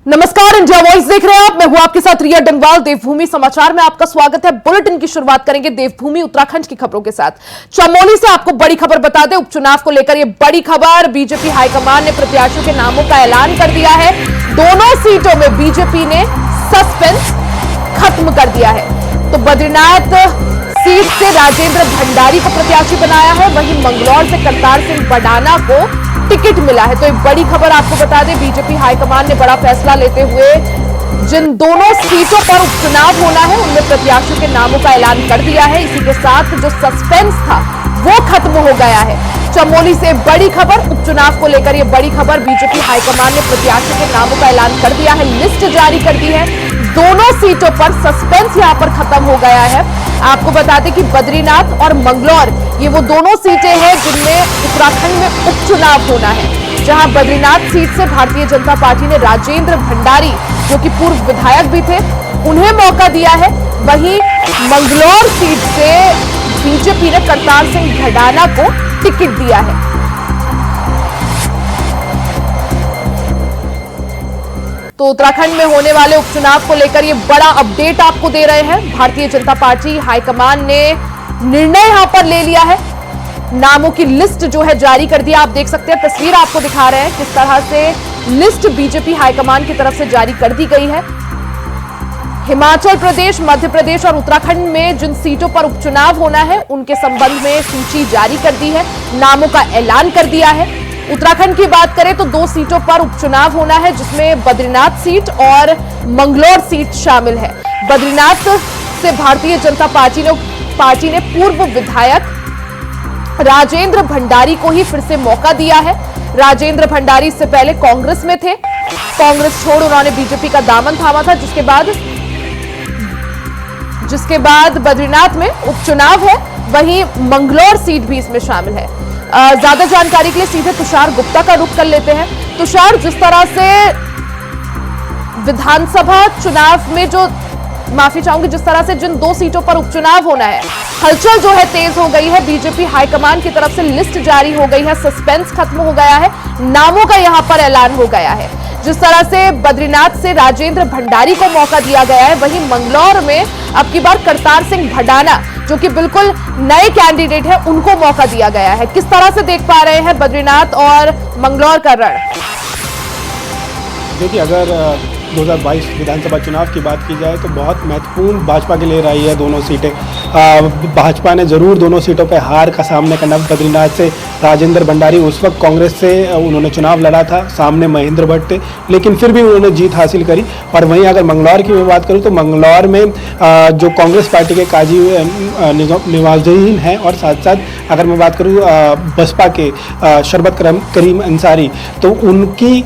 नमस्कार, India voice देख रहे हैं आप। मैं हूं आपके साथ रिया डंगवाल। देवभूमि समाचार में आपका स्वागत है। बुलेटिन की शुरुआत करेंगे देवभूमि उत्तराखंड की खबरों के साथ। चमोली से आपको बड़ी खबर बता दें, उपचुनाव को लेकर यह बड़ी खबर। बीजेपी हाईकमान ने प्रत्याशियों के नामों का ऐलान कर दिया है। दोनों सीटों में बीजेपी ने सस्पेंस खत्म कर दिया है। तो बद्रीनाथ सीट से राजेंद्र भंडारी को प्रत्याशी बनाया है, वहीं मंगलौर से करतार सिंह भडाना को टिकट मिला है। तो एक बड़ी खबर आपको बता दें, बीजेपी हाईकमान ने बड़ा फैसला लेते हुए जिन दोनों सीटों पर उपचुनाव होना है उनमें प्रत्याशियों के नामों का ऐलान कर दिया है। इसी के साथ जो सस्पेंस था वो खत्म हो गया है। चमोली से बड़ी खबर, उपचुनाव को लेकर यह बड़ी खबर। बीजेपी हाईकमान ने प्रत्याशियों के नामों का ऐलान कर दिया है, लिस्ट जारी कर दी है। दोनों सीटों पर सस्पेंस यहां पर खत्म हो गया है। आपको बता दें कि बद्रीनाथ और मंगलौर ये वो दोनों सीटें हैं जिनमें उत्तराखंड में उपचुनाव होना है। जहां बद्रीनाथ सीट से भारतीय जनता पार्टी ने राजेंद्र भंडारी, जो कि पूर्व विधायक भी थे, उन्हें मौका दिया है। वहीं मंगलौर सीट से बीजेपी ने करतार सिंह भडाना को टिकट दिया है। तो उत्तराखंड में होने वाले उपचुनाव को लेकर ये बड़ा अपडेट आपको दे रहे हैं। भारतीय जनता पार्टी हाईकमान ने निर्णय यहां पर ले लिया है, नामों की लिस्ट जो है जारी कर दिया। आप देख सकते हैं, तस्वीर आपको दिखा रहे हैं किस तरह से लिस्ट बीजेपी हाईकमान की तरफ से जारी कर दी गई है। हिमाचल प्रदेश, मध्य प्रदेश और उत्तराखंड में जिन सीटों पर उपचुनाव होना है उनके संबंध में सूची जारी कर दी है, नामों का ऐलान कर दिया है। उत्तराखंड की बात करें तो 2 सीटों पर उपचुनाव होना है, जिसमें बद्रीनाथ सीट और मंगलौर सीट शामिल है। बद्रीनाथ से भारतीय जनता पार्टी ने पूर्व विधायक राजेंद्र भंडारी को ही फिर से मौका दिया है। राजेंद्र भंडारी इससे पहले कांग्रेस में थे, कांग्रेस छोड़ उन्होंने बीजेपी का दामन थामा था, जिसके बाद बद्रीनाथ में उपचुनाव है। वहीं मंगलौर सीट भी इसमें शामिल है। ज्यादा जानकारी के लिए सीधे तुषार गुप्ता का रुख कर लेते हैं। तुषार, जिस तरह से विधानसभा चुनाव में जिस तरह से जिन 2 सीटों पर उपचुनाव होना है, हलचल जो है तेज हो गई है। बीजेपी हाईकमान की तरफ से लिस्ट जारी हो गई है, सस्पेंस खत्म हो गया है, नामों का यहां पर ऐलान हो गया है। जिस तरह से बद्रीनाथ से राजेंद्र भंडारी को मौका दिया गया है, वहीं मंगलौर में अब की बार करतार सिंह भडाना, जो कि बिल्कुल नए कैंडिडेट है, उनको मौका दिया गया है। किस तरह से देख पा रहे हैं बद्रीनाथ और मंगलौर का रण? देखिए, अगर 2022 विधानसभा चुनाव की बात की जाए तो बहुत महत्वपूर्ण भाजपा के लिए रही है दोनों सीटें। भाजपा ने ज़रूर दोनों सीटों पर हार का सामना करना। बद्रीनाथ से राजेंद्र भंडारी उस वक्त कांग्रेस से उन्होंने चुनाव लड़ा था, सामने महेंद्र भट्ट थे, लेकिन फिर भी उन्होंने जीत हासिल करी। और वहीं अगर मंगलौर की मैं बात करूँ तो मंगलौर में जो कांग्रेस पार्टी के काजी नवाजुद्दीन हैं, और साथ साथ अगर मैं बात करूँ बसपा के शरबत करीम अंसारी, तो उनकी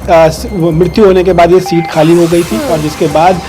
मृत्यु होने के बाद ये सीट खाली हो गई थी। और जिसके बाद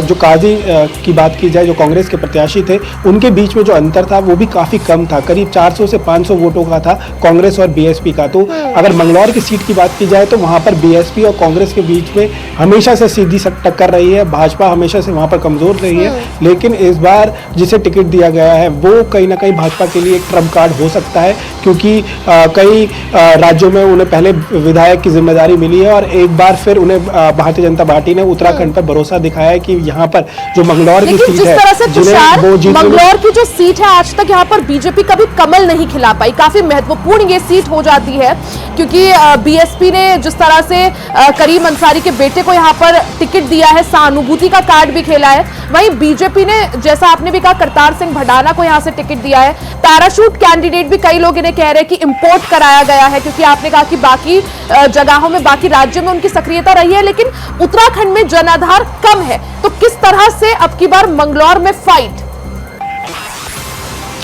जो काजी की बात की जाए, जो कांग्रेस के प्रत्याशी थे, उनके बीच में जो अंतर था वो भी काफ़ी कम था, करीब 400 से 500 वोटों का था कांग्रेस और बीएसपी का। तो अगर मंगलौर की सीट की बात की जाए तो वहाँ पर बीएसपी और कांग्रेस के बीच में हमेशा से सीधी टक्कर रही है। भाजपा हमेशा से वहाँ पर कमज़ोर रही है, लेकिन इस बार जिसे टिकट दिया गया है वो कहीं ना कहीं भाजपा के लिए एक ट्रम्प कार्ड हो सकता है, क्योंकि कई राज्यों में उन्हें पहले विधायक की जिम्मेदारी मिली है और एक बार फिर उन्हें भारतीय जनता पार्टी ने उत्तराखंड पर भरोसा दिखाया है कि यहाँ पर जो मंगलौर की सीट है, मंगलौर की जो सीट है, आज तक यहाँ पर बीजेपी कभी कमल नहीं खिला पाई। काफी महत्वपूर्ण ये सीट हो जाती है, क्योंकि बीएसपी ने जिस तरह से करीम अंसारी के बेटे को यहाँ पर टिकट दिया है, सहानुभूति का कार्ड भी खेला है। वहीं बीजेपी ने, जैसा आपने भी कहा, करतार सिंह भडाना को यहाँ से टिकट दिया है। पैराशूट कैंडिडेट भी कई लोग इन्हें कह रहे हैं कि इंपोर्ट कराया गया है, क्योंकि आपने कहा कि बाकी जगहों में, बाकी राज्यों में उनकी सक्रियता रही है, लेकिन उत्तराखंड में जनाधार कम है। तो किस तरह से अब की बार मंगलौर में फाइट?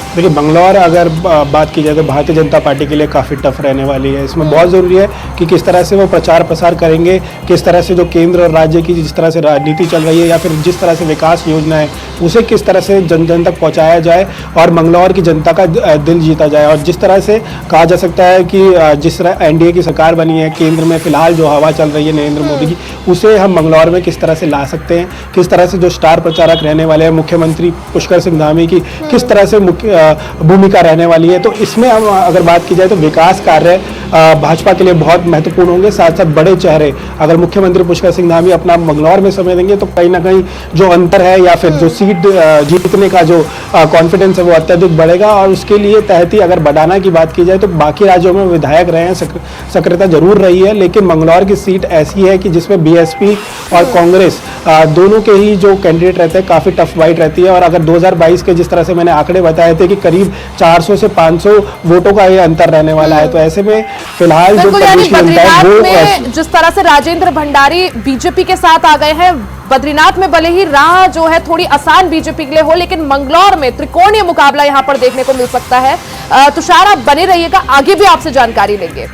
देखिए, मंगलौर अगर बात की जाए तो भारतीय जनता पार्टी के लिए काफ़ी टफ रहने वाली है। इसमें बहुत ज़रूरी है कि किस तरह से वो प्रचार प्रसार करेंगे, किस तरह से जो केंद्र और राज्य की जिस तरह से राजनीति चल रही है या फिर जिस तरह से विकास योजना है उसे किस तरह से जन जन तक पहुंचाया जाए और मंगलौर की जनता का दिल जीता जाए। और जिस तरह से कहा जा सकता है कि जिस तरह एनडीए की सरकार बनी है, केंद्र में फिलहाल जो हवा चल रही है नरेंद्र मोदी की, उसे हम मंगलौर में किस तरह से ला सकते हैं, किस तरह से जो स्टार प्रचारक रहने वाले हैं मुख्यमंत्री पुष्कर सिंह धामी की, किस तरह से भूमिका रहने वाली है। तो इसमें हम अगर बात की जाए तो विकास कार्य भाजपा के लिए बहुत महत्वपूर्ण होंगे। साथ साथ बड़े चेहरे, अगर मुख्यमंत्री पुष्कर सिंह धामी अपना मंगलौर में समय देंगे तो कहीं ना कहीं जो अंतर है या फिर जो सीट जीतने का जो कॉन्फिडेंस है वो अत्यधिक बढ़ेगा। और उसके लिए तहती अगर बढ़ाना की बात की जाए तो बाकी राज्यों में विधायक रहे हैं, सक्रियता जरूर रही है, लेकिन मंगलौर की सीट ऐसी है कि जिसमें बीएसपी और कांग्रेस दोनों के ही जो कैंडिडेट रहते हैं काफी टफ फाइट रहती है। और अगर 2022 के जिस तरह से मैंने आंकड़े बताए थे कि करीब 400 से 500 वोटों का ये अंतर रहने वाला है, तो ऐसे में फिलहाल जो बद्रीनाथ में जिस तरह से राजेंद्र भंडारी बीजेपी के साथ आ गए हैं, बद्रीनाथ में भले ही राह जो है थोड़ी आसान बीजेपी के लिए हो, लेकिन मंगलौर में त्रिकोणीय मुकाबला यहां पर देखने को मिल सकता है। तुषार, आप बने रहिएगा, आगे भी आपसे जानकारी लेंगे।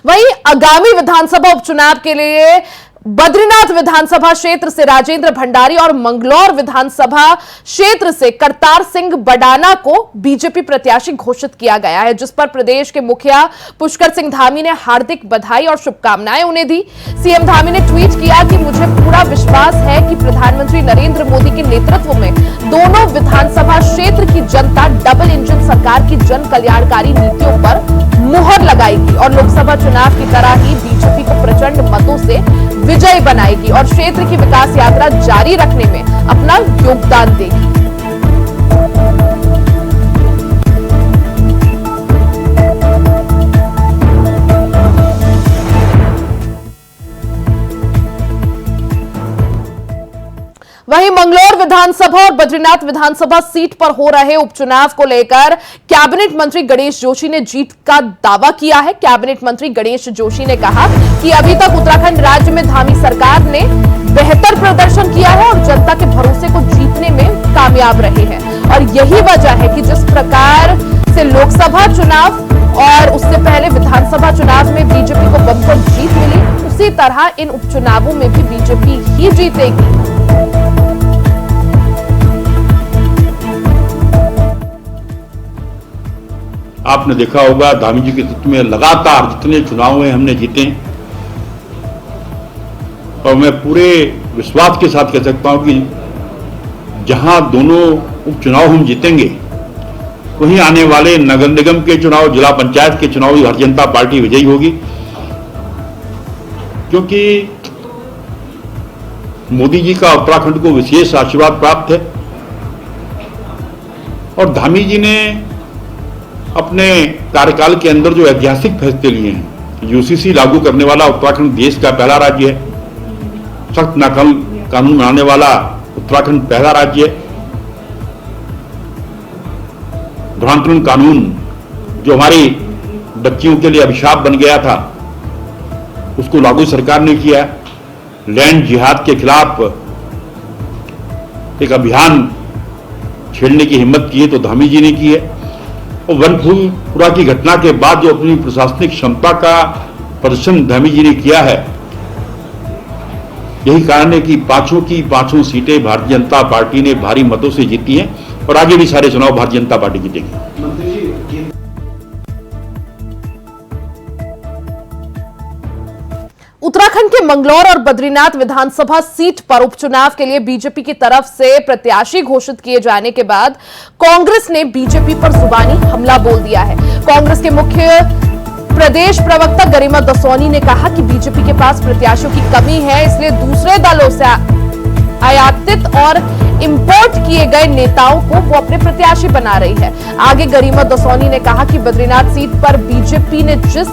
वहीं आगामी विधानसभा उपचुनाव के लिए बद्रीनाथ विधानसभा क्षेत्र से राजेंद्र भंडारी और मंगलौर विधानसभा क्षेत्र से करतार सिंह बडाना को बीजेपी प्रत्याशी घोषित किया गया है, जिस पर प्रदेश के मुखिया पुष्कर सिंह धामी ने हार्दिक बधाई और शुभकामनाएं उन्हें दी। सीएम धामी ने ट्वीट किया कि मुझे पूरा विश्वास है कि प्रधानमंत्री नरेंद्र मोदी के नेतृत्व में दोनों विधानसभा क्षेत्र की जनता डबल इंजन सरकार की जन कल्याणकारी नीतियों पर मुहर लगाएगी और लोकसभा चुनाव की तरह ही बीजेपी को प्रचंड मतों से विजय बनाएगी और क्षेत्र की विकास यात्रा जारी रखने में अपना योगदान देगी। वहीं मंगलौर विधानसभा और बद्रीनाथ विधानसभा सीट पर हो रहे उपचुनाव को लेकर कैबिनेट मंत्री गणेश जोशी ने जीत का दावा किया है। कैबिनेट मंत्री गणेश जोशी ने कहा कि अभी तक उत्तराखंड राज्य में धामी सरकार ने बेहतर प्रदर्शन किया है और जनता के भरोसे को जीतने में कामयाब रहे हैं और यही वजह है कि जिस प्रकार से लोकसभा चुनाव और उससे पहले विधानसभा चुनाव में बीजेपी को बंपर जीत मिली, उसी तरह इन उपचुनावों में भी बीजेपी ही जीतेगी। आपने देखा होगा धामी जी के नेतृत्व में लगातार जितने चुनाव में हमने जीते और मैं पूरे विश्वास के साथ कह सकता हूं कि जहां दोनों उपचुनाव हम जीतेंगे वहीं आने वाले नगर निगम के चुनाव, जिला पंचायत के चुनाव भारतीय जनता पार्टी विजयी होगी, क्योंकि मोदी जी का उत्तराखंड को विशेष आशीर्वाद प्राप्त है और धामी जी ने अपने कार्यकाल के अंदर जो ऐतिहासिक फैसले लिए हैं, यूसीसी लागू करने वाला उत्तराखंड देश का पहला राज्य है, सख्त नकल कानून बनाने वाला उत्तराखंड पहला राज्य है, धुरांतरण कानून जो हमारी बच्चियों के लिए अभिशाप बन गया था उसको लागू सरकार ने किया। लैंड जिहाद के खिलाफ एक अभियान छेड़ने की हिम्मत की है तो धामी जी ने की है और वनफूलपुरा की घटना के बाद जो अपनी प्रशासनिक क्षमता का प्रदर्शन धामी जी ने किया है, यही कारण है कि पांचों सीटें भारतीय जनता पार्टी ने भारी मतों से जीती हैं और आगे भी सारे चुनाव भारतीय जनता पार्टी जीतेगी। उत्तराखंड के मंगलौर और बद्रीनाथ विधानसभा सीट पर उपचुनाव के लिए बीजेपी की तरफ से प्रत्याशी घोषित किए जाने के बाद कांग्रेस ने बीजेपी पर जुबानी हमला बोल दिया है। कांग्रेस के मुख्य प्रदेश प्रवक्ता गरिमा दसौनी ने कहा कि बीजेपी के पास प्रत्याशियों की कमी है, इसलिए दूसरे दलों से आयातित और इंपोर्ट किए गए नेताओं को वो अपने प्रत्याशी बना रही है। आगे गरिमा दसौनी ने कहा कि बद्रीनाथ सीट पर बीजेपी ने जिस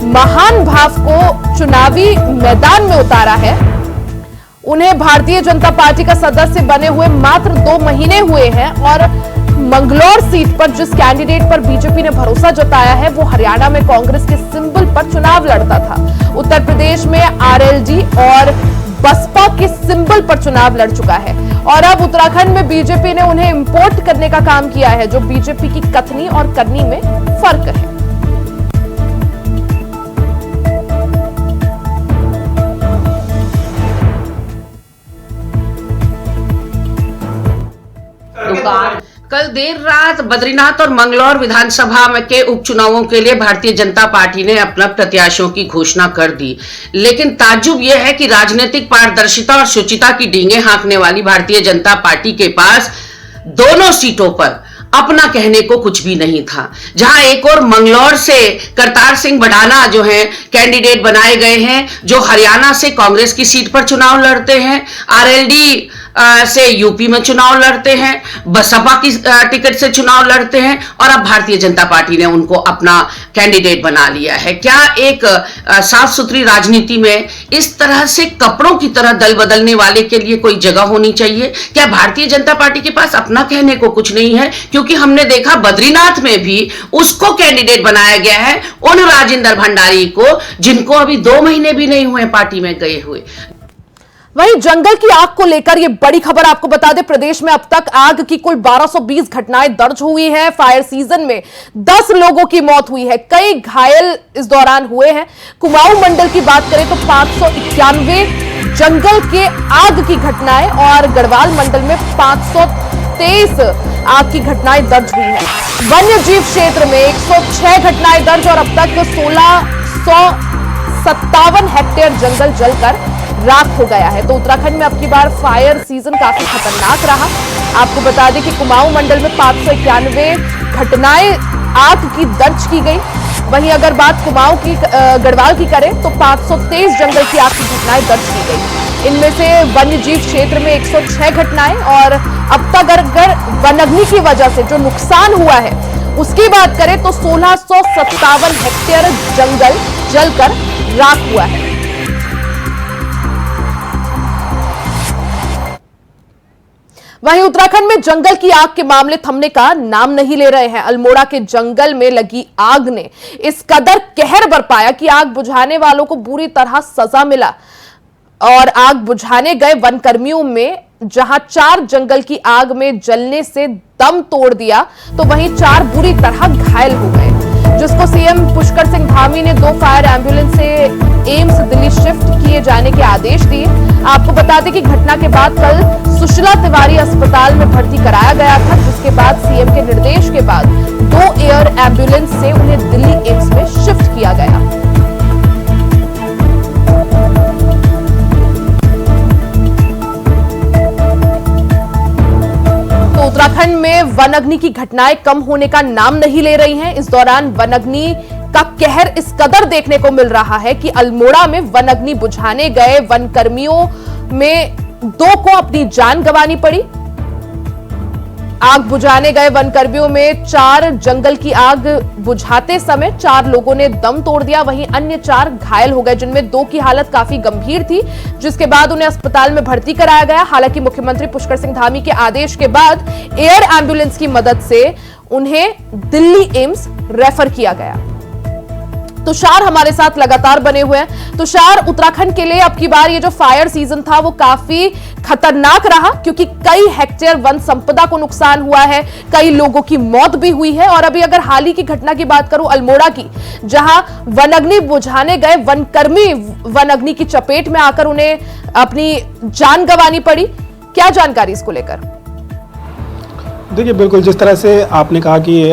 महान भाव को चुनावी मैदान में उतारा है, उन्हें भारतीय जनता पार्टी का सदस्य बने हुए मात्र 2 महीने हुए हैं और मंगलौर सीट पर जिस कैंडिडेट पर बीजेपी ने भरोसा जताया है वो हरियाणा में कांग्रेस के सिंबल पर चुनाव लड़ता था, उत्तर प्रदेश में आरएलडी और बसपा के सिंबल पर चुनाव लड़ चुका है और अब उत्तराखंड में बीजेपी ने उन्हें इंपोर्ट करने का काम किया है, जो बीजेपी की कथनी और करनी में फर्क है। कल देर रात बद्रीनाथ और मंगलौर विधानसभा के उपचुनावों के लिए भारतीय जनता पार्टी ने अपना प्रत्याशियों की घोषणा कर दी, लेकिन ताज्जुब यह है कि राजनीतिक पारदर्शिता और शुचिता की डींगे हाँकने वाली भारतीय जनता पार्टी के पास दोनों सीटों पर अपना कहने को कुछ भी नहीं था। जहां एक और मंगलौर से करतार सिंह बडाना जो है कैंडिडेट बनाए गए हैं, जो हरियाणा से कांग्रेस की सीट पर चुनाव लड़ते हैं, आरएलडी से यूपी में चुनाव लड़ते हैं, बसपा की टिकट से चुनाव लड़ते हैं और अब भारतीय जनता पार्टी ने उनको अपना कैंडिडेट बना लिया है। क्या एक साफ सुथरी राजनीति में इस तरह से कपड़ों की तरह दल बदलने वाले के लिए कोई जगह होनी चाहिए? क्या भारतीय जनता पार्टी के पास अपना कहने को कुछ नहीं है? क्योंकि हमने देखा बद्रीनाथ में भी उसको कैंडिडेट बनाया गया है, उन राजेंद्र भंडारी को, जिनको अभी 2 महीने भी नहीं हुए पार्टी में गए हुए। वहीं जंगल की आग को लेकर यह बड़ी खबर आपको बता दें, प्रदेश में अब तक आग की कुल 1220 घटनाएं दर्ज हुई हैं। फायर सीजन में 10 लोगों की मौत हुई है, कई घायल इस दौरान हुए हैं। कुमाऊं मंडल की बात करें तो 591 जंगल के आग की घटनाएं और गढ़वाल मंडल में 523 आग की घटनाएं दर्ज हुई है। वन्य जीव क्षेत्र में 106 घटनाएं दर्ज और अब तक 1657 हेक्टेयर जंगल जलकर राख हो गया है। तो उत्तराखंड में अब की बार फायर सीजन काफी खतरनाक रहा। आपको बता दें कि कुमाऊं मंडल में 591 घटनाएं आग की दर्ज की गई। वहीं अगर बात कुमाऊं की गढ़वाल की करें तो 523 जंगल की आग की घटनाएं दर्ज की गई। इनमें से वन्य जीव क्षेत्र में 106 घटनाएं और अब तक अगर वनाग्नि की वजह से जो नुकसान हुआ है उसकी बात करें तो 1657 हेक्टेयर जंगल जलकर राख हुआ है। वहीं उत्तराखंड में जंगल की आग के मामले थमने का नाम नहीं ले रहे हैं। अल्मोड़ा के जंगल में लगी आग ने इस कदर कहर बरपाया कि आग बुझाने वालों को बुरी तरह सजा मिला और आग बुझाने गए वनकर्मियों में जहां 4 जंगल की आग में जलने से दम तोड़ दिया तो वहीं 4 बुरी तरह घायल हो गए, जिसको सीएम पुष्कर सिंह धामी ने 2 फायर एम्बुलेंस से एम्स दिल्ली शिफ्ट किए जाने के आदेश दिए। आपको बता दें कि घटना के बाद कल सुशीला तिवारी अस्पताल में भर्ती कराया गया था, जिसके बाद सीएम के निर्देश के बाद 2 एयर एम्बुलेंस से उन्हें दिल्ली एम्स में शिफ्ट किया गया। तो उत्तराखंड में वनाग्नि की घटनाएं कम होने का नाम नहीं ले रही हैं। इस दौरान वनाग्नि का कहर इस कदर देखने को मिल रहा है कि अल्मोड़ा में वनाग्नि बुझाने गए वनकर्मियों में 2 को अपनी जान गंवानी पड़ी। आग बुझाने गए वनकर्मियों में 4 जंगल की आग बुझाते समय 4 लोगों ने दम तोड़ दिया, वहीं अन्य 4 घायल हो गए, जिनमें 2 की हालत काफी गंभीर थी, जिसके बाद उन्हें अस्पताल में भर्ती कराया गया। हालांकि मुख्यमंत्री पुष्कर सिंह धामी के आदेश के बाद एयर एम्बुलेंस की मदद से उन्हें दिल्ली एम्स रेफर किया गया। तुषार हमारे साथ लगातार बने हुए हैं। तुषार, उत्तराखंड के लिए अब की बार ये जो फायर सीजन था वो काफी खतरनाक रहा, क्योंकि कई हेक्टेयर वन संपदा को नुकसान हुआ है, कई लोगों की मौत भी हुई है। और अभी अगर हाल ही की घटना की बात करूं अल्मोड़ा की, जहां वनाग्नि बुझाने गए वनकर्मी वनाग्नि की चपेट में आकर उन्हें अपनी जान गंवानी पड़ी, क्या जानकारी इसको लेकर? देखिए, बिल्कुल जिस तरह से आपने कहा कि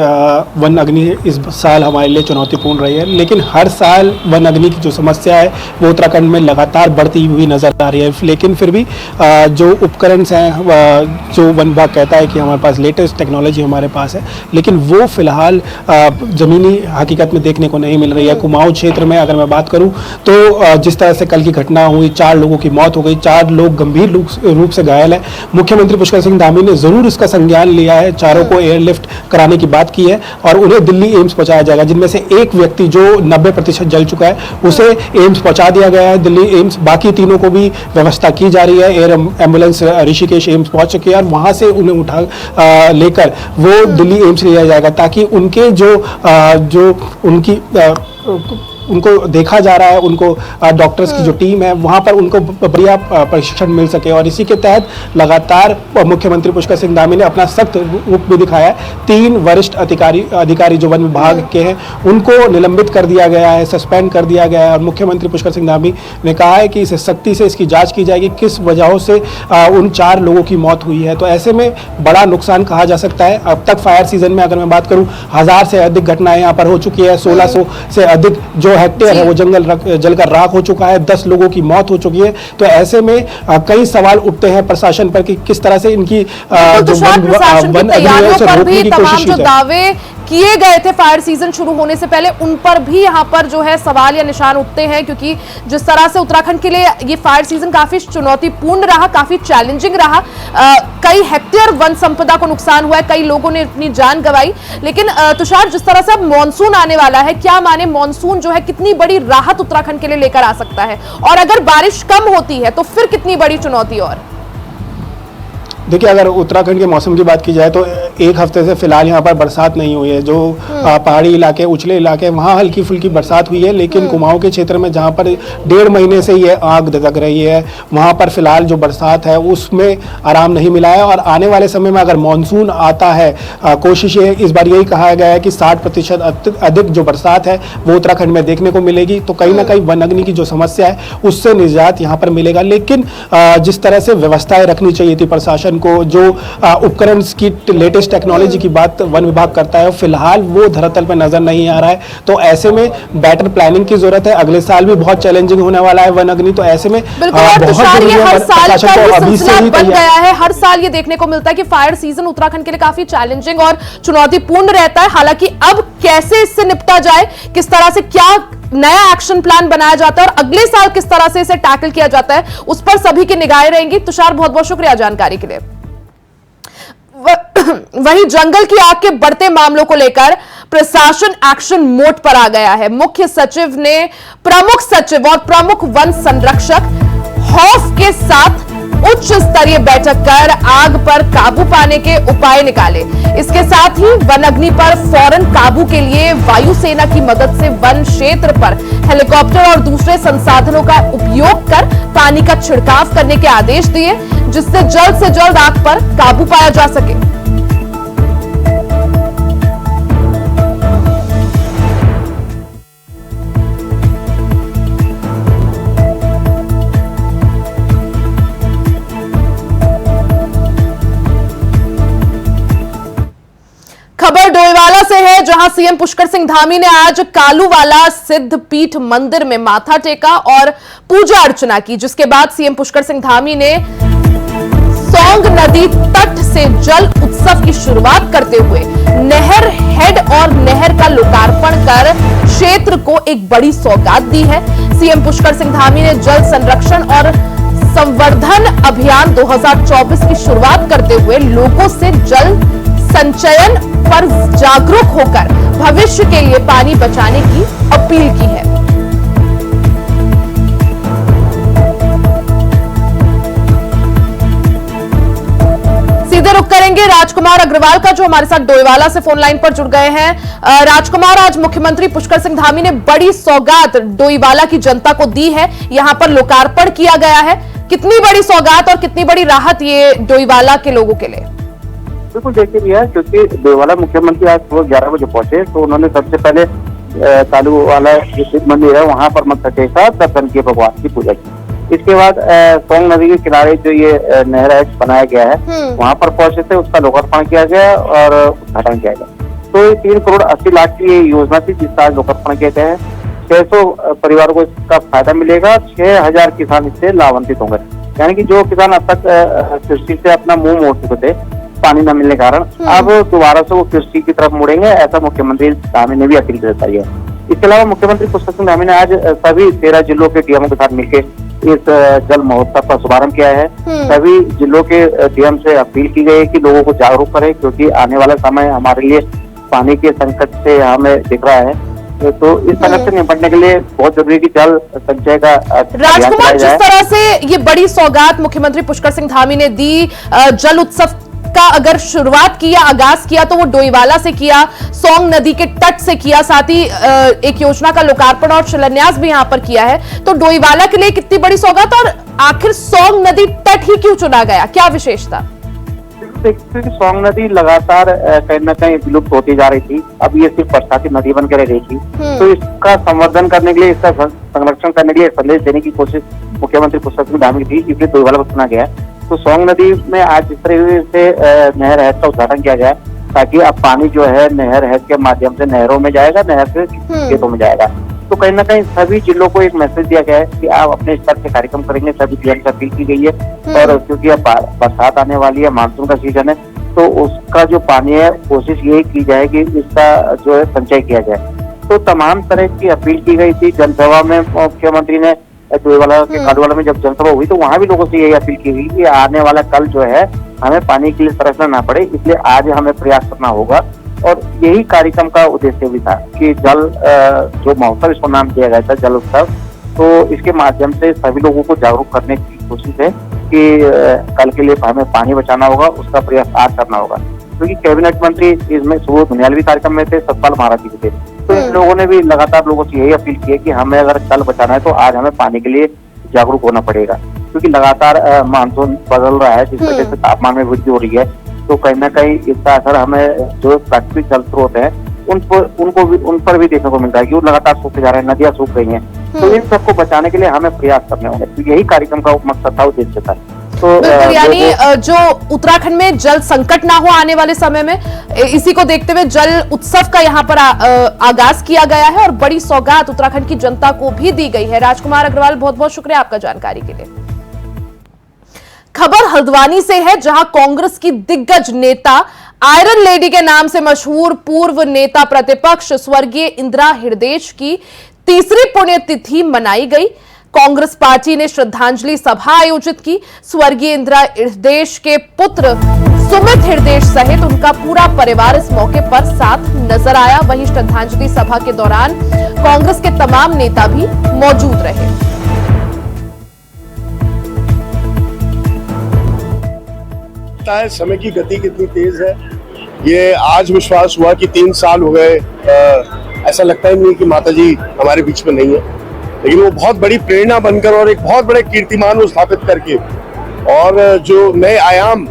वन अग्नि इस साल हमारे लिए चुनौतीपूर्ण रही है, लेकिन हर साल वन अग्नि की जो समस्या है वो उत्तराखंड में लगातार बढ़ती हुई नज़र आ रही है। लेकिन फिर भी जो उपकरण हैं, जो वन विभाग कहता है कि हमारे पास लेटेस्ट टेक्नोलॉजी हमारे पास है, लेकिन वो फिलहाल ज़मीनी हकीकत में देखने को नहीं मिल रही है। कुमाऊं क्षेत्र में अगर मैं बात करूँ तो जिस तरह से कल की घटना हुई, 4 लोगों की मौत हो गई, 4 लोग गंभीर रूप से घायल है। मुख्यमंत्री पुष्कर सिंह धामी ने ज़रूर इसका संज्ञान लिया है, चारों को एयरलिफ्ट कराने की बात की है और उन्हें दिल्ली एम्स पहुंचाया जाएगा, जिनमें से एक व्यक्ति जो 90% जल चुका है उसे एम्स पहुंचा दिया गया है, दिल्ली एम्स। बाकी तीनों को भी व्यवस्था की जा रही है। एयर एम्बुलेंस ऋषिकेश एम्स पहुंच चुकी है और वहां से उन्हें उठा लेकर वो दिल्ली एम्स लिया जाएगा, ताकि उनके जो उनकी उनको देखा जा रहा है, उनको डॉक्टर्स की जो टीम है वहां पर उनको बढ़िया प्रशिक्षण मिल सके। और इसी के तहत लगातार मुख्यमंत्री पुष्कर सिंह धामी ने अपना सख्त रुख भी दिखाया है। 3 वरिष्ठ अधिकारी जो वन विभाग के हैं उनको निलंबित कर दिया गया है, सस्पेंड कर दिया गया है। और मुख्यमंत्री पुष्कर सिंह धामी ने कहा है कि इसे सख्ती से इसकी जांच की जाएगी, किस वजहों से उन 4 लोगों की मौत हुई है। तो ऐसे में बड़ा नुकसान कहा जा सकता है। अब तक फायर सीजन में अगर मैं बात करूँ 1000 से अधिक घटनाएं यहाँ पर हो चुकी है, 1600 से अधिक जो हेक्टेयर है वो जंगल जलकर राख हो चुका है, 10 लोगों की मौत हो चुकी है। तो ऐसे में कई सवाल उठते हैं प्रशासन पर कि किस तरह से इनकी वन तैयारियों पर भी तमाम जो दावे किए गए थे फायर सीजन शुरू होने से पहले, उन पर भी यहां पर जो है सवाल या निशान उठते हैं, क्योंकि जिस तरह से उत्तराखंड के लिए ये फायर सीजन काफी चुनौतीपूर्ण रहा, काफी चैलेंजिंग रहा, कई हेक्टेयर वन संपदा को नुकसान हुआ है, कई लोगों ने अपनी जान गंवाई। लेकिन तुषार, जिस तरह से अब मॉनसून आने वाला है, क्या माने मॉनसून जो है कितनी बड़ी राहत उत्तराखंड के लिए लेकर आ सकता है, और अगर बारिश कम होती है तो फिर कितनी बड़ी चुनौती? और देखिए, अगर उत्तराखंड के मौसम की बात की जाए तो एक हफ्ते से फिलहाल यहाँ पर बरसात नहीं हुई है। जो पहाड़ी इलाके, उछले इलाके, वहाँ हल्की फुल्की बरसात हुई है, लेकिन कुमाऊं के क्षेत्र में जहाँ पर 1.5 महीने से ये आग दगक रही है, वहाँ पर फिलहाल जो बरसात है उसमें आराम नहीं मिला है। और आने वाले समय में अगर मानसून आता है, कोशिश ये इस बार यही कहा गया है कि 60% अधिक जो बरसात है वो उत्तराखंड में देखने को मिलेगी, तो कहीं ना कहीं वन अग्नि की जो समस्या है उससे निजात यहाँ पर मिलेगा। लेकिन जिस तरह से व्यवस्थाएं रखनी चाहिए थी प्रशासन को, जो उपकरण की लेटेस्ट टेक्नोलॉजी की बात वन विभाग करता है, फिलहाल वो धरातल पर नजर नहीं आ रहा है। तो ऐसे में बेटर प्लानिंग की जरूरत है। अगले साल भी बहुत चैलेंजिंग होने वाला है वन अग्नि, तो ऐसे में बन गया है। हर साल ये देखने को मिलता है कि फायर सीजन उत्तराखंड के लिए काफी चैलेंजिंग और चुनौतीपूर्ण रहता है। हालांकि अब कैसे इससे निपटा जाए, किस तरह से क्या नया एक्शन प्लान बनाया जाता है और अगले साल किस तरह से इसे टैकल किया जाता है, उस पर सभी की निगाहें रहेंगी। तुषार, बहुत बहुत शुक्रिया जानकारी के लिए। वहीं जंगल की आग के बढ़ते मामलों को लेकर प्रशासन एक्शन मोड पर आ गया है। मुख्य सचिव ने प्रमुख सचिव और प्रमुख वन संरक्षक खौफ के साथ उच्च स्तरीय बैठक कर आग पर काबू पाने के उपाय निकाले। इसके साथ ही वन अग्नि पर फौरन काबू के लिए वायुसेना की मदद से वन क्षेत्र पर हेलीकॉप्टर और दूसरे संसाधनों का उपयोग कर पानी का छिड़काव करने के आदेश दिए, जिससे जल्द से जल्द आग पर काबू पाया जा सके। खबर डोईवाला से है, जहां सीएम पुष्कर सिंह धामी ने आज कालूवाला सिद्ध पीठ मंदिर में माथा टेका और पूजा अर्चना की, जिसके बाद सीएम पुष्कर सिंह धामी ने सोंग नदी तट से जल उत्सव की शुरुआत करते हुए नहर हेड और नहर का लोकार्पण कर क्षेत्र को एक बड़ी सौगात दी है। सीएम पुष्कर सिंह धामी ने जल संरक्षण और संवर्धन अभियान 2024 की शुरुआत करते हुए लोगों से जल संचयन पर जागरूक होकर भविष्य के लिए पानी बचाने की अपील की है। सीधे रुक करेंगे राजकुमार अग्रवाल का, जो हमारे साथ डोईवाला से फोन लाइन पर जुड़ गए हैं। राजकुमार, आज मुख्यमंत्री पुष्कर सिंह धामी ने बड़ी सौगात डोईवाला की जनता को दी है, यहां पर लोकार्पण किया गया है। कितनी बड़ी सौगात और कितनी बड़ी राहत ये डोईवाला के लोगों के लिए? बिल्कुल देखिए भैया, क्योंकि डोईवाला मुख्यमंत्री आज सुबह 11 बजे पहुंचे, तो उन्होंने सबसे पहले कालूवाला जो शिव मंदिर है वहां पर मत्था टेका, दर्शन किए, भगवान की पूजा की। इसके बाद सोंग नदी के किनारे जो ये नहर है बनाया गया है, वहां पर पहुंचे थे, उसका लोकार्पण किया गया और उद्घाटन किया गया। तो ये 3 करोड़ 80 लाख की ये योजना थी, जिसका आज लोकार्पण किया गया है। 600 परिवारों को इसका फायदा मिलेगा, 6000 किसान इससे लाभान्वित होंगे। यानी कि जो किसान अब तक कृषि से अपना मुंह मोड़ चुके थे पानी न मिलने के कारण, अब दोबारा से वो कृषि की तरफ मुड़ेंगे, ऐसा मुख्यमंत्री धामी ने भी अपील बताई है। इसके अलावा मुख्यमंत्री पुष्कर सिंह धामी ने आज सभी 13 जिलों के डीएमओ के साथ मिलकर इस जल महोत्सव का शुभारंभ किया है। सभी जिलों के डीएम से अपील की गई है कि लोगों को जागरूक करें, क्योंकि आने वाला समय हमारे लिए पानी के संकट से हमें दिख रहा है। तो इस संकट से निपटने के लिए बहुत जरूरी है कि जल संचय का राजकुमार, जिस तरह से ये बड़ी सौगात मुख्यमंत्री पुष्कर सिंह धामी ने दी, जल उत्सव का अगर शुरुआत किया, आगाज किया तो वो डोईवाला से किया, सोंग नदी के तट से किया, साथ ही एक योजना का लोकार्पण और शिलान्यास भी यहां पर किया है। तो डोईवाला के लिए कितनी बड़ी सौगात, और आखिर सोंग नदी तट ही क्यों चुना गया, क्या विशेषता? क्योंकि सोंग नदी लगातार कहीं न कहीं विलुप्त होती जा रही थी, अब ये सिर्फ बरसाती नदी बन कर रह गई थी। तो इसका संवर्धन करने के लिए, इसका संरक्षण करने के लिए संदेश देने की कोशिश मुख्यमंत्री पुष्कर सिंह धामी की थी, इसलिए डोईवाला को चुना गया। तो सोंग नदी में आज इस तरह से नहर हेड का उद्घाटन किया गया, ताकि अब पानी जो है नहर हेड के माध्यम से नहरों में जाएगा, नहर से खेतों में जाएगा। तो कहीं ना कहीं सभी जिलों को एक मैसेज दिया गया है कि आप अपने स्तर से कार्यक्रम करेंगे, सभी डीएम से अपील की गई है। और क्योंकि अब बरसात आने वाली है, मानसून का सीजन है, तो उसका जो पानी है कोशिश यही की जाए कि इसका जो है संचय किया जाए। तो तमाम तरह की अपील की गई थी। जनसभा में मुख्यमंत्री ने डोईवाला के काडूवाला में जब जनसभा हुई तो वहां भी लोगों से यही अपील की गई कि आने वाला कल जो है हमें पानी के लिए तरसना ना पड़े, इसलिए आज हमें प्रयास करना होगा। और यही कार्यक्रम का उद्देश्य भी था कि जल जो महोत्सव इसको नाम दिया गया था जल उत्सव, तो इसके माध्यम से सभी लोगों को जागरूक करने की कोशिश है कि कल के लिए हमें पानी बचाना होगा, उसका प्रयास आज करना होगा। क्योंकि कैबिनेट मंत्री इसमें सुबह दुनियावी कार्यक्रम में थे, सतपाल महाराज जी थे, तो इन लोगों ने भी लगातार लोगों से यही अपील की है कि हमें अगर कल बचाना है तो आज हमें पानी के लिए जागरूक होना पड़ेगा। क्योंकि लगातार मानसून बदल रहा है, जिस वजह से तापमान में वृद्धि हो रही है, तो कहीं ना कहीं इसका असर हमें जो प्राकृतिक जल स्रोत है उन पर भी देखने को मिलता है कि वो लगातार सूखते जा रहे हैं, नदियां सूख रही हैं। तो इन सबको बचाने के लिए हमें प्रयास करने होंगे। तो यही कार्यक्रम का मकसद था, उद्देश्य था। तो बिल्कुल, यानी जो उत्तराखंड में जल संकट ना हो आने वाले समय में, इसी को देखते हुए जल उत्सव का यहाँ पर आगाज किया गया है और बड़ी सौगात उत्तराखंड की जनता को भी दी गई है। राजकुमार अग्रवाल, बहुत बहुत शुक्रिया आपका जानकारी के लिए। खबर हल्द्वानी से है, जहां कांग्रेस की दिग्गज नेता आयरन लेडी के नाम से मशहूर पूर्व नेता प्रतिपक्ष स्वर्गीय इंदिरा हृदयेश की तीसरी पुण्यतिथि मनाई गई। कांग्रेस पार्टी ने श्रद्धांजलि सभा आयोजित की। स्वर्गीय इंदिरा हृदयेश के पुत्र सुमित हृदयेश सहित उनका पूरा परिवार इस मौके पर साथ नजर आया। वहीं श्रद्धांजलि सभा के दौरान कांग्रेस के तमाम नेता भी मौजूद रहे। समय की गति कितनी तेज है, ये आज विश्वास हुआ कि 3 साल हो गए। ऐसा लगता ही नहीं कि माताजी हमारे बीच में नहीं है, लेकिन वो बहुत बड़ी प्रेरणा बनकर और एक बहुत बड़े कीर्तिमान को स्थापित करके और जो नए आयाम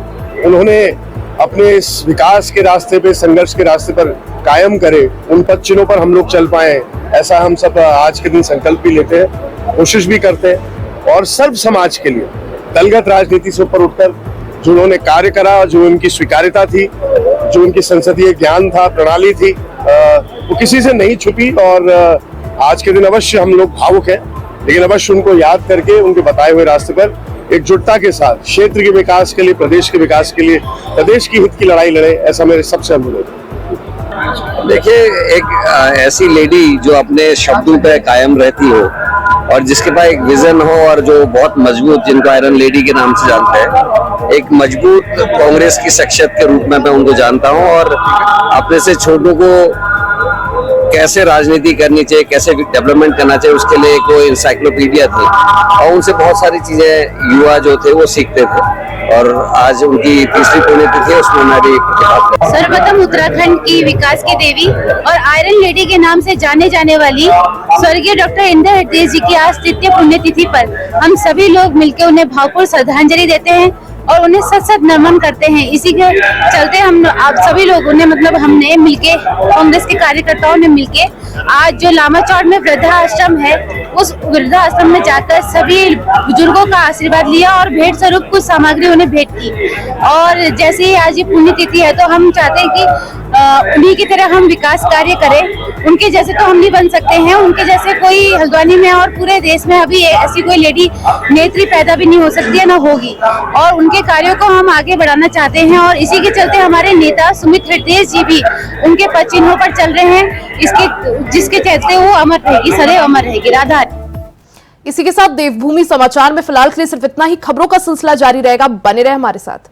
उन्होंने अपने इस विकास के रास्ते पे, संघर्ष के रास्ते पर कायम करे, उन पद चिन्हों पर हम लोग चल पाए, ऐसा हम सब आज के दिन संकल्प भी लेते हैं, कोशिश भी करते हैं। और सर्व समाज के लिए दलगत राजनीति से ऊपर उठकर जो उन्होंने कार्य करा, जो उनकी स्वीकार्यता थी, जो उनकी संसदीय ज्ञान था, प्रणाली थी, वो किसी से नहीं छुपी। और आज के दिन अवश्य हम लोग भावुक हैं, लेकिन अवश्य उनको याद करके उनके बताए हुए रास्ते पर एकजुटता के साथ क्षेत्र के विकास के लिए, प्रदेश के विकास के लिए, प्रदेश की हित की लड़ाई लड़े, ऐसा मेरे सबसे अनुरोध है। देखिए, एक ऐसी लेडी जो अपने शब्दों पे कायम रहती हो और जिसके पास एक विजन हो और जो बहुत मजबूत, जिनको आयरन लेडी के नाम से जानते हैं, एक मजबूत कांग्रेस की शख्सियत के रूप में मैं उनको जानता हूं। और अपने से छोटों को कैसे राजनीति करनी चाहिए, कैसे डेवलपमेंट करना चाहिए, उसके लिए कोई इंसाइक्लोपीडिया थी और उनसे बहुत सारी चीजें युवा जो थे वो सीखते थे। और आज उनकी तीसरी पुण्यतिथि है, उसमें मैं भी सर्वप्रथम उत्तराखंड की विकास की देवी और आयरन लेडी के नाम से जाने जाने वाली स्वर्गीय डॉक्टर इंदिरा हृदयेश जी की आज तृतीय पुण्यतिथि पर हम सभी लोग मिलकर उन्हें भावपूर्ण श्रद्धांजलि देते हैं और उन्हें सत नमन करते हैं। इसी के चलते हम आप सभी लोगों ने हमने मिलके, कांग्रेस के कार्यकर्ताओं ने मिलके आज जो लामा चौड़ में वृद्धा आश्रम है, उस वृद्धा आश्रम में जाकर सभी बुजुर्गों का आशीर्वाद लिया और भेंट स्वरूप कुछ सामग्री उन्हें भेंट की। और जैसे ही आज ये पुण्यतिथि है तो हम चाहते हैं कि उन्हीं की तरह हम विकास कार्य करें। उनके जैसे तो हम नहीं बन सकते हैं, उनके जैसे कोई हल्द्वानी में और पूरे देश में अभी ऐसी कोई लेडी नेत्री पैदा भी नहीं हो सकती है, ना होगी। और उनके कार्यों को हम आगे बढ़ाना चाहते हैं और इसी के चलते हमारे नेता सुमित हृदयेश जी भी उनके पद चिन्हों पर चल रहे हैं, जिसके चलते वो अमर रहेगी, सदैव अमर रहेगी। राधा। इसी के साथ देवभूमि समाचार में फिलहाल के लिए सिर्फ इतना ही। खबरों का सिलसिला जारी रहेगा, बने रहे हमारे साथ।